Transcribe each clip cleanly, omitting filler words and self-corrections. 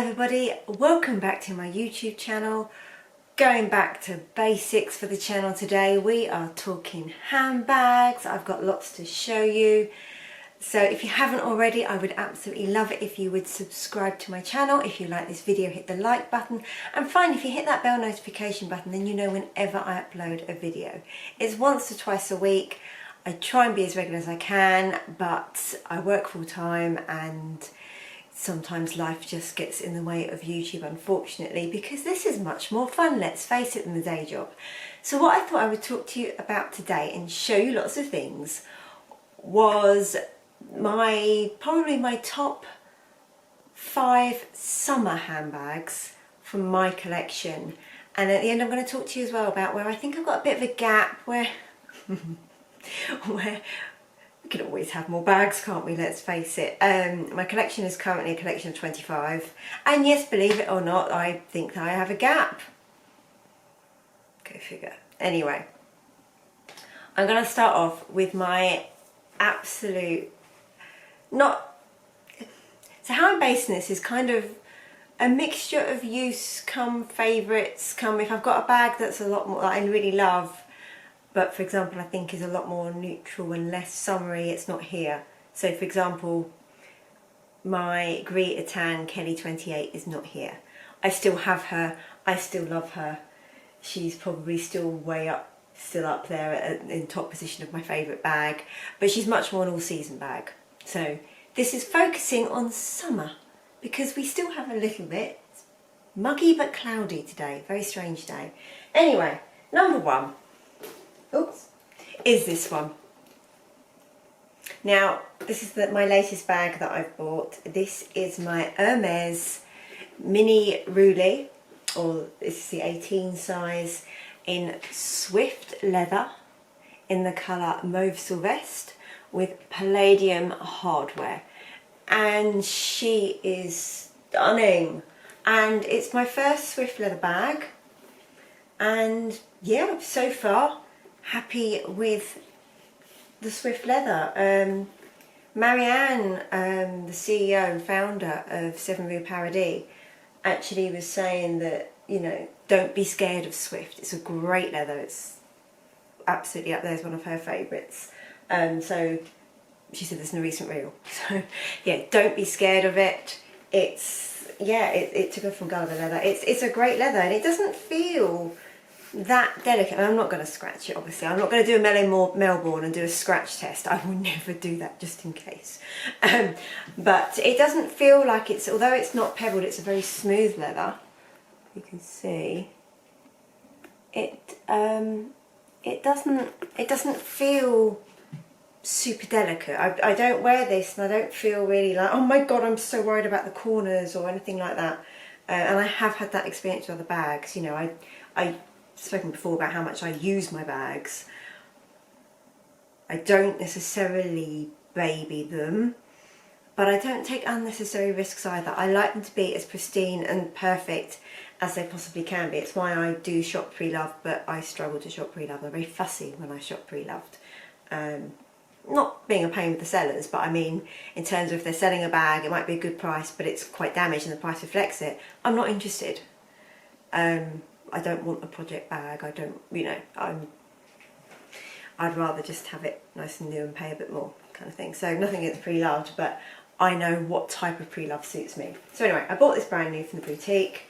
everybody, welcome back to my YouTube channel. Going back to basics for the channel today. We are talking handbags. I've got lots to show you. So if you haven't already, I would absolutely love it if you would subscribe to my channel. If you like this video, hit the like button. And finally, if you hit that bell notification button, then you know whenever I upload a video. It's once or twice a week. I try and be as regular as I can, but I work full time and sometimes life just gets in the way of YouTube, unfortunately, because this is much more fun, let's face it, than the day job. So what I thought I would talk to you about today and show you lots of things was probably my top 5 summer handbags from my collection. And at the end I'm going to talk to you as well about where I think I've got a bit of a gap where where we can always have more bags, can't we? Let's face it. My collection is currently a collection of 25, and yes, believe it or not, I think that I have a gap. Go figure. Anyway, I'm going to start off with my absolute, so how I'm basing this is kind of a mixture of use come favourites, come if I've got a bag that's a lot more that I really love, but for example I think is a lot more neutral and less summery, it's not here. So for example, my Greta Tan Kelly 28 is not here. I still have her, I still love her. She's probably still still up there in top position of my favourite bag, but she's much more an all-season bag. So this is focusing on summer because we still have a little bit. It's muggy but cloudy today, very strange day. Anyway, number 1. Oops, is this one. Now, this is my latest bag that I've bought. This is my Hermes mini Roulie, or this is the 18 size, in Swift leather, in the colour Mauve Sylvestre, with palladium hardware. And she is stunning. And it's my first Swift leather bag. And yeah, so far, happy with the Swift leather. Marianne, the CEO and founder of 7 Rue Paradis, actually was saying that, you know, don't be scared of Swift. It's a great leather. It's absolutely up there as one of her favourites. So she said this in a recent reel. So yeah, don't be scared of it. It's, yeah, it took her from Gulliver leather. It's a great leather and it doesn't feel that delicate. And I'm not going to scratch it, obviously. I'm not going to do a Melbourne and do a scratch test. I will never do that, just in case. But it doesn't feel like it's, although it's not pebbled, it's a very smooth leather. You can see it. It doesn't feel super delicate. I don't wear this and I don't feel really like, oh my god, I'm so worried about the corners or anything like that. And I have had that experience with other bags. You know, I've spoken before about how much I use my bags. I don't necessarily baby them, but I don't take unnecessary risks either. I like them to be as pristine and perfect as they possibly can be. It's why I do shop pre-loved, but I struggle to shop pre-loved. I'm very fussy when I shop pre-loved. Not being a pain with the sellers, but I mean, in terms of if they're selling a bag, it might be a good price, but it's quite damaged and the price reflects it. I'm not interested. I don't want a project bag. I don't, you know, I'd rather just have it nice and new and pay a bit more, kind of thing. So nothing against pre-loved, but I know what type of pre-love suits me. So anyway, I bought this brand new from the boutique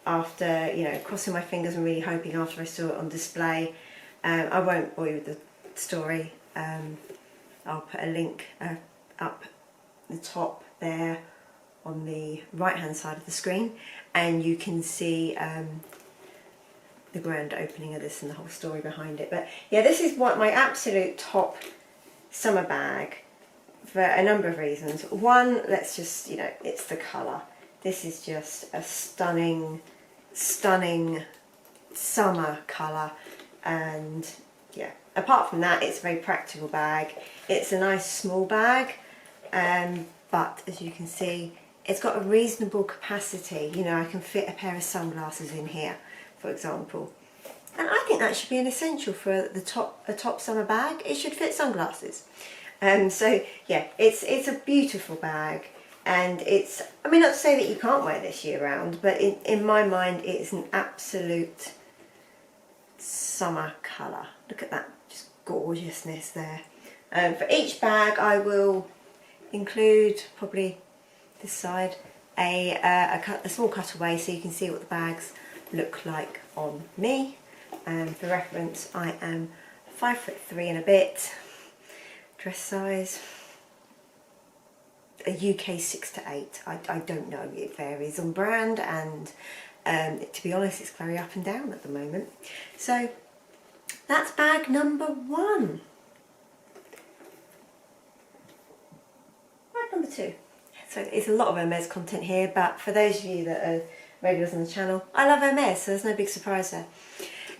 after, you know, crossing my fingers and really hoping after I saw it on display. I won't bore you with the story. I'll put a link up the top there on the right hand side of the screen, and you can see the grand opening of this and the whole story behind it. But yeah, this is what my absolute top summer bag for a number of reasons. One, let's just, you know, it's the colour. This is just a stunning summer colour, and yeah, apart from that, it's a very practical bag. It's a nice small bag, but as you can see, it's got a reasonable capacity. You know, I can fit a pair of sunglasses in here, for example. And I think that should be an essential for a top summer bag. It should fit sunglasses. So yeah, it's a beautiful bag. And it's, I mean, not to say that you can't wear this year round, but in my mind it's an absolute summer colour. Look at that, just gorgeousness there. For each bag I will include, probably this side, a small cutaway so you can see what the bags look like on me. For reference, I am 5'3" and a bit, dress size a UK 6 to 8. I don't know, it varies on brand, and to be honest it's very up and down at the moment. So that's bag number 1. Bag number 2. So it's a lot of Hermes content here, but for those of you that are regulars on the channel, I love Hermes, so there's no big surprise there.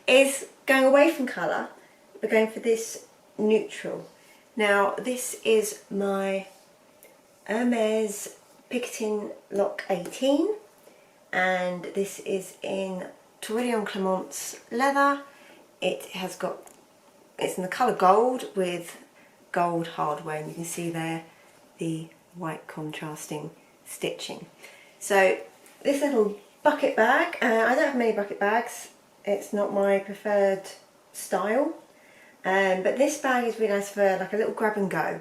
Is going away from colour, we're going for this neutral. Now this is my Hermes Picotin Lock 18, and this is in Tourbillon Clement's leather. It's in the colour gold with gold hardware, and you can see there the white contrasting stitching. So this little bucket bag, I don't have many bucket bags, it's not my preferred style, but this bag is really nice for like a little grab and go.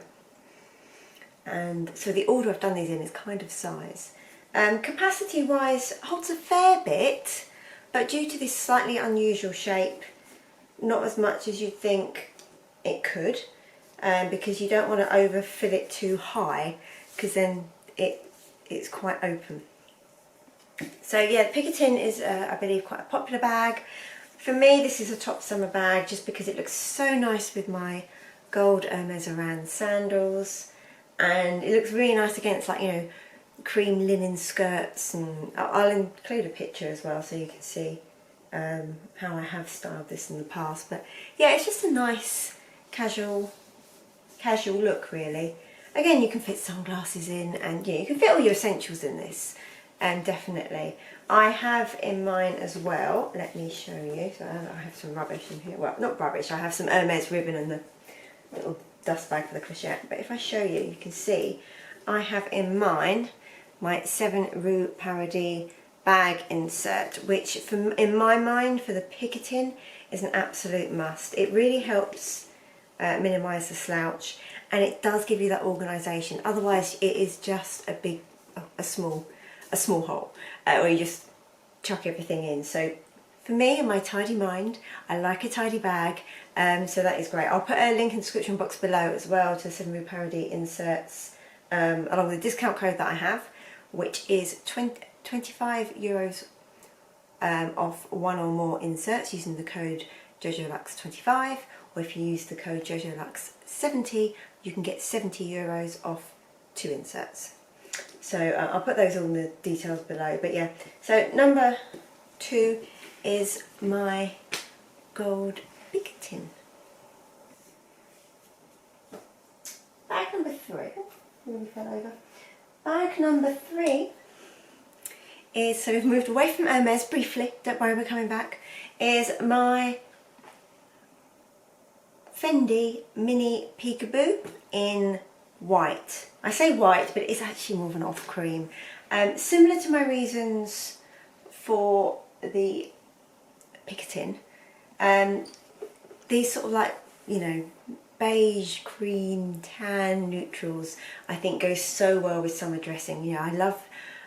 And so the order I've done these in is kind of size. Capacity wise holds a fair bit, but due to this slightly unusual shape, not as much as you'd think it could, because you don't want to overfill it too high, because then it's quite open. So yeah, the Picotin is I believe quite a popular bag. For me this is a top summer bag just because it looks so nice with my gold Hermes Oran sandals. And it looks really nice against, like, you know, cream linen skirts, and I'll include a picture as well so you can see how I have styled this in the past. But yeah, it's just a nice casual look really. Again, you can fit sunglasses in, and you know, you can fit all your essentials in this, definitely. I have in mine as well, let me show you, so I have some rubbish in here, well not rubbish, I have some Hermes ribbon and the little dust bag for the clochette, but if I show you, you can see I have in mine my 7 Rue Paradis bag insert, which in my mind for the Picotin is an absolute must. It really helps minimise the slouch, and it does give you that organisation. Otherwise it is just a small hole where you just chuck everything in. So for me and my tidy mind, I like a tidy bag, so that is great. I'll put a link in the description box below as well to 7 Rue Paradis inserts, along with the discount code that I have, which is 25 euros off 1 or more inserts using the code JojoLux25, or if you use the code JojoLux70, you can get 70 euros off 2 inserts. So I'll put those all in the details below. But yeah, so number 2 is my gold Picotin. Bag number 3, nearly fell over. Bag number 3 is, so we've moved away from Hermes briefly, don't worry, we're coming back, is my Fendi mini Peekaboo in white. I say white, but it's actually more of an off cream. Similar to my reasons for the Picotin, these sort of, like, you know, beige, cream, tan neutrals I think go so well with summer dressing. You know, I love,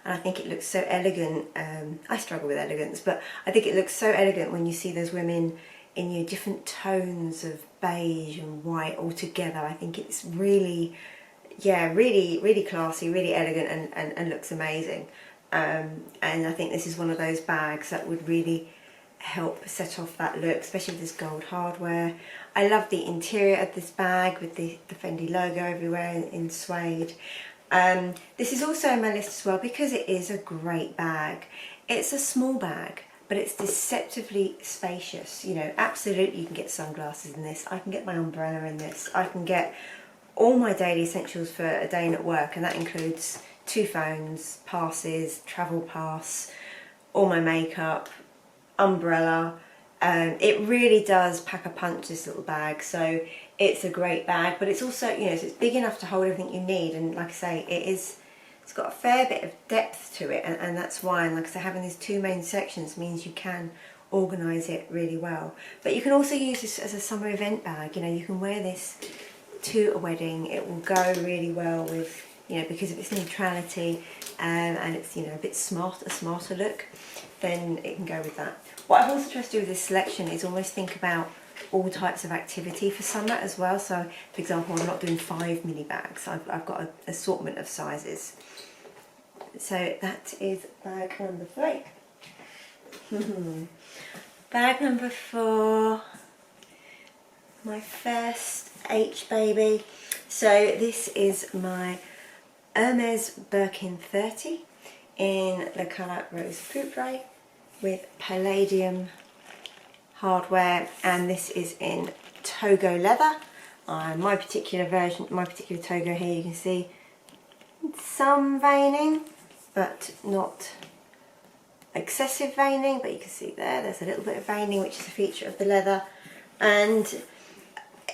and I think it looks so elegant. I struggle with elegance, but I think it looks so elegant when you see those women in your different tones of beige and white all together. I think it's really, yeah, really classy, really elegant, and looks amazing. And I think this is one of those bags that would really help set off that look, especially with this gold hardware. I love the interior of this bag with the Fendi logo everywhere in suede. This is also on my list as well because it is a great bag. It's a small bag, but it's deceptively spacious. You know, absolutely you can get sunglasses in this. I can get my umbrella in this. I can get all my daily essentials for a day in at work, and that includes 2 phones, passes, travel pass, all my makeup, umbrella. It really does pack a punch, this little bag. So it's a great bag, but it's also, you know, so it's big enough to hold everything you need, and like I say, it's it's got a fair bit of depth to it, and that's why, and like I said, having these two main sections means you can organise it really well. But you can also use this as a summer event bag. You know, you can wear this to a wedding. It will go really well with, you know, because of its neutrality, and it's, you know, a bit smart, a smarter look, then it can go with that. What I've also tried to do with this selection is almost think about all types of activity for summer as well. So for example, I'm not doing 5 mini bags, I've got an assortment of sizes. So that is bag number 3. Bag number 4, my first H baby. So this is my Hermes Birkin 30 in the colour Rose Poupre with palladium hardware, and this is in Togo leather. My particular version, my particular Togo here, you can see some veining, but not excessive veining, but you can see there's a little bit of veining, which is a feature of the leather, and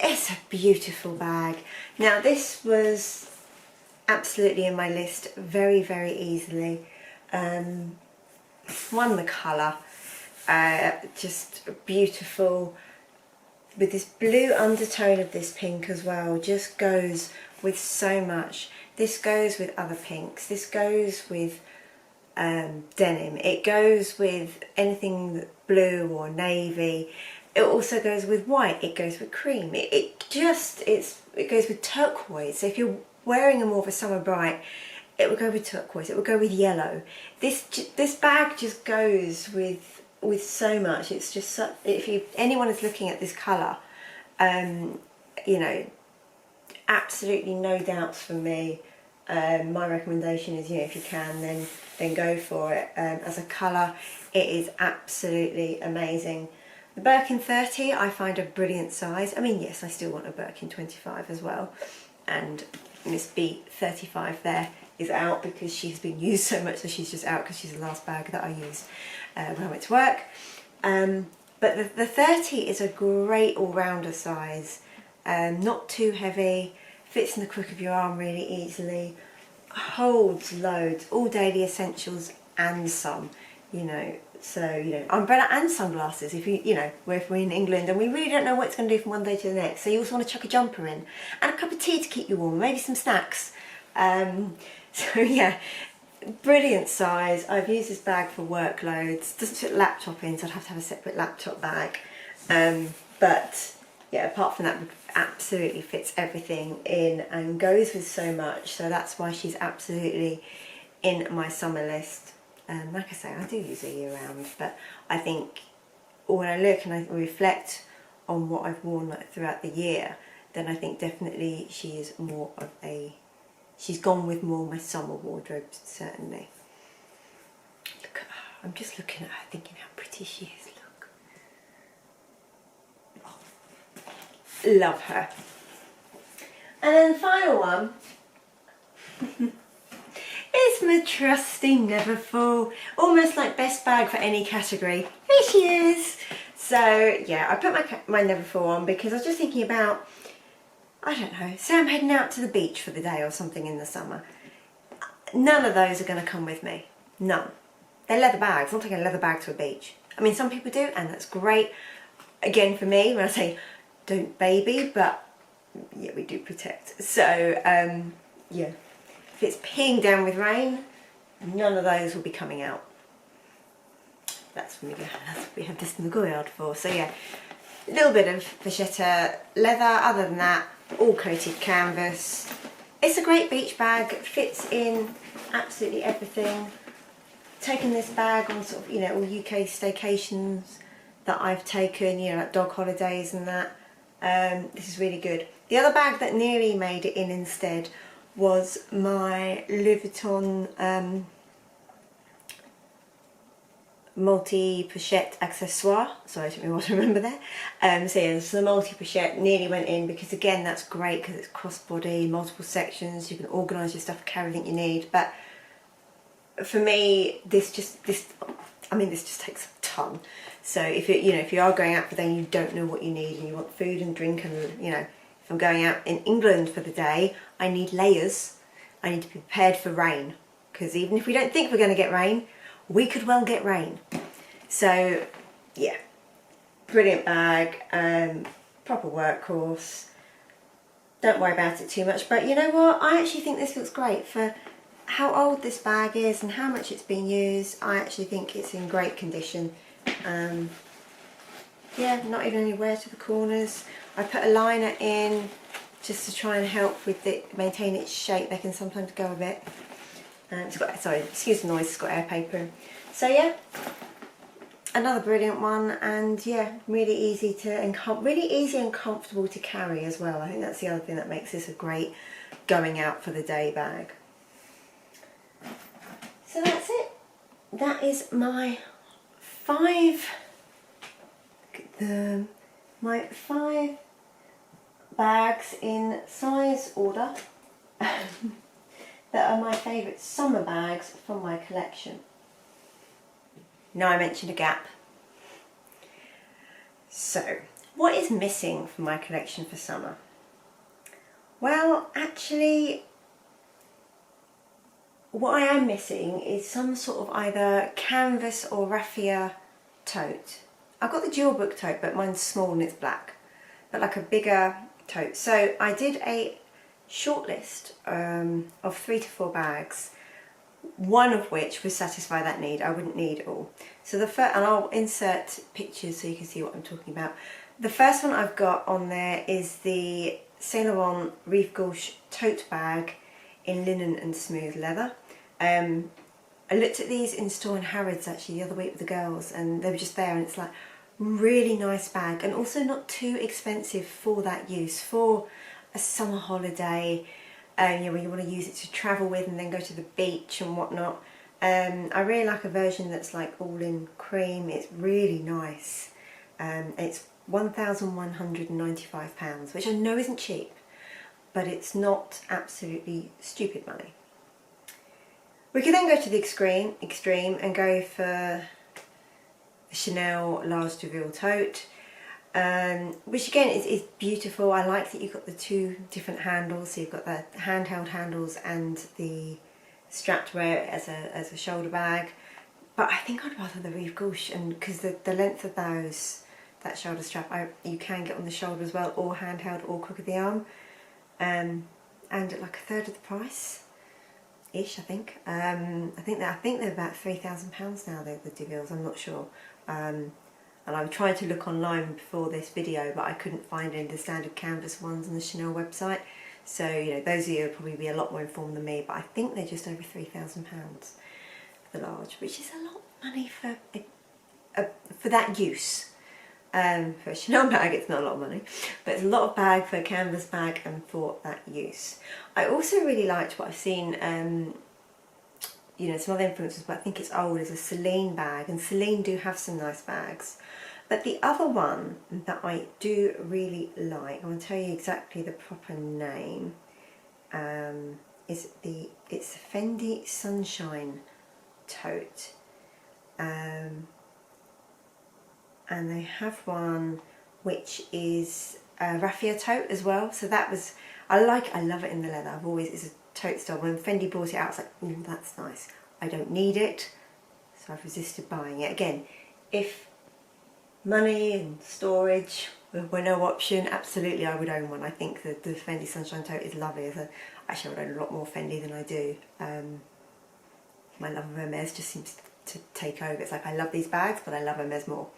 it's a beautiful bag. Now this was absolutely in my list very, very easily. One, the colour, just beautiful, with this blue undertone of this pink as well, just goes with so much. This goes with other pinks, this goes with denim, it goes with anything blue or navy, it also goes with white, it goes with cream, it goes with turquoise. So if you're wearing a more of a summer bright, it would go with turquoise, it would go with yellow. This bag just goes with so much. It's just so, anyone is looking at this colour, you know, absolutely no doubts from me. My recommendation is, you know, if you can, then go for it. As a colour, it is absolutely amazing. The Birkin 30 I find a brilliant size. I mean, yes, I still want a Birkin 25 as well, and Miss B 35 there is out because she's been used so much, so she's just out because she's the last bag that I used when I went to work. But the 30 is a great all-rounder size, not too heavy, fits in the crook of your arm really easily, holds loads, all daily essentials and some, you know. So, you know, umbrella and sunglasses if you know, if we're in England and we really don't know what it's going to do from one day to the next. So you also want to chuck a jumper in and a cup of tea to keep you warm, maybe some snacks. So yeah, brilliant size. I've used this bag for workloads. Doesn't fit laptop in, so I'd have to have a separate laptop bag. But yeah, apart from that, absolutely fits everything in and goes with so much. So that's why she's absolutely in my summer list. Like I say, I do use her year round, but I think when I look and I reflect on what I've worn throughout the year, then I think definitely she is more of a, she's gone with more my summer wardrobe, certainly. Look at her. I'm just looking at her thinking how pretty she is, look. Oh, love her. And then the final one is my trusty Neverfull, almost like best bag for any category. Here she is. So yeah, I put my Neverfull on because I was just thinking about, I don't know, say I'm heading out to the beach for the day or something in the summer. None of those are going to come with me. None. They're leather bags. I'm not taking a leather bag to a beach. I mean, some people do, and that's great. Again, for me, when I say don't baby, but yeah, we do protect. So yeah. If it's peeing down with rain, none of those will be coming out. That's what we have this in the Goyard for. So yeah, a little bit of vachetta leather. Other than that, all coated canvas. It's a great beach bag. It fits in absolutely everything. Taken this bag on sort of, you know, all UK staycations that I've taken, you know, like dog holidays and that. This is really good. The other bag that nearly made it in instead was my Louis Vuitton multi-pochette accessoire. Sorry, it took me a while to remember there. So yeah, so the multi-pochette nearly went in because again, that's great because it's crossbody, multiple sections, you can organise your stuff, carry everything you need. But for me, this just takes a ton. So if you are going out for the day and you don't know what you need and you want food and drink, and you know, if I'm going out in England for the day, I need layers. I need to be prepared for rain. because even if we don't think we're going to get rain, we could well get rain. So yeah, brilliant bag, proper workhorse. Don't worry about it too much, but you know what, I actually think this looks great for how old this bag is and how much it's been used. I actually think it's in great condition. Yeah, not even any wear to the corners. I put a liner in just to try and help with it, maintain its shape. They can sometimes go a bit. It's got, sorry, excuse the noise, it's got air paper in. So yeah, another brilliant one, and yeah, really easy and comfortable to carry as well. I think that's the other thing that makes this a great going out for the day bag. So that's it. That is my my 5 bags in size order that are my favourite summer bags from my collection. Now I mentioned a gap. So, what is missing from my collection for summer? Well, actually, what I am missing is some sort of either canvas or raffia tote. I've got the dual book tote, but mine's small and it's black, but like a bigger tote. So I did a shortlist of 3 to 4 bags, one of which would satisfy that need. I wouldn't need all. So the first, and I'll insert pictures so you can see what I'm talking about. The first one I've got on there is the Saint Laurent Rive Gauche tote bag in linen and smooth leather. I looked at these in store in Harrods actually the other week with the girls, and they were just there, and it's like really nice bag and also not too expensive for that use, for a summer holiday, you know, when you want to use it to travel with and then go to the beach and whatnot. I really like a version that's like all in cream. It's really nice. It's £1,195, which I know isn't cheap, but it's not absolutely stupid money. We could then go to the extreme and go for the Chanel Large Deville tote, which again is beautiful. I like that you've got the 2 different handles, so you've got the handheld handles and the strap to wear it as a shoulder bag. But I think I'd rather the Rive Gauche, and because the length of that shoulder strap, you can get on the shoulder as well, or handheld or crook of the arm, and at like a third of the price. Ish, I think. I think they're about £3,000 now. The Devilles, I'm not sure. And I was trying to look online before this video, but I couldn't find any of the standard canvas ones on the Chanel website. So you know, those of you will probably be a lot more informed than me. But I think they're just over £3,000 for the large, which is a lot of money for that use. For a Chanel bag it's not a lot of money, but it's a lot of bag for a canvas bag and for that use. I also really liked what I've seen, you know, some other influencers, but I think it's old, is a Celine bag, and Celine do have some nice bags. But the other one that I do really like, I'm going to tell you exactly the proper name, it's the Fendi Sunshine tote. And they have one which is a raffia tote as well. So that was, I love it in the leather. It's a tote style. When Fendi brought it out, I was like, oh, that's nice. I don't need it, so I've resisted buying it. Again, if money and storage were no option, absolutely I would own one. I think the Fendi Sunshine tote is lovely. Actually, I would own a lot more Fendi than I do. My love of Hermes just seems to take over. It's like I love these bags, but I love Hermes more.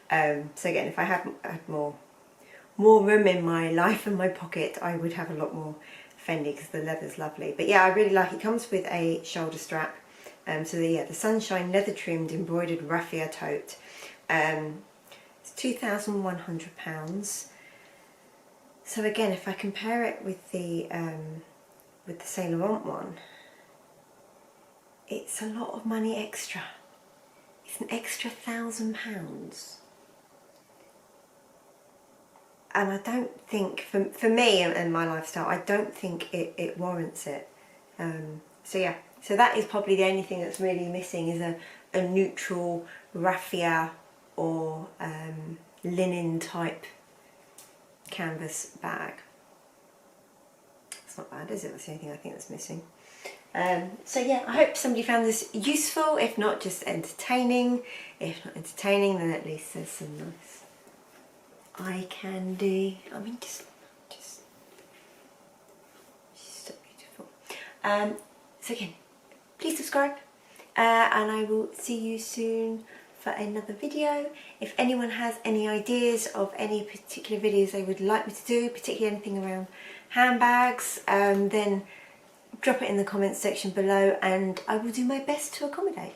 So again, if I had more room in my life and my pocket, I would have a lot more Fendi because the leather's lovely. But yeah, I really like it. It comes with a shoulder strap. So the Sunshine leather trimmed embroidered raffia tote. It's £2,100. So again, if I compare it with the Saint Laurent one, it's a lot of money extra. It's an extra £1,000. And I don't think, for me and my lifestyle, I don't think it warrants it. So yeah, so that is probably the only thing that's really missing, is a neutral raffia or linen type canvas bag. It's not bad, is it? That's the only thing I think that's missing. So yeah, I hope somebody found this useful, if not just entertaining. If not entertaining, then at least there's some nice eye candy. I mean, just so beautiful. So again, please subscribe, and I will see you soon for another video. If anyone has any ideas of any particular videos they would like me to do, particularly anything around handbags, then drop it in the comments section below and I will do my best to accommodate.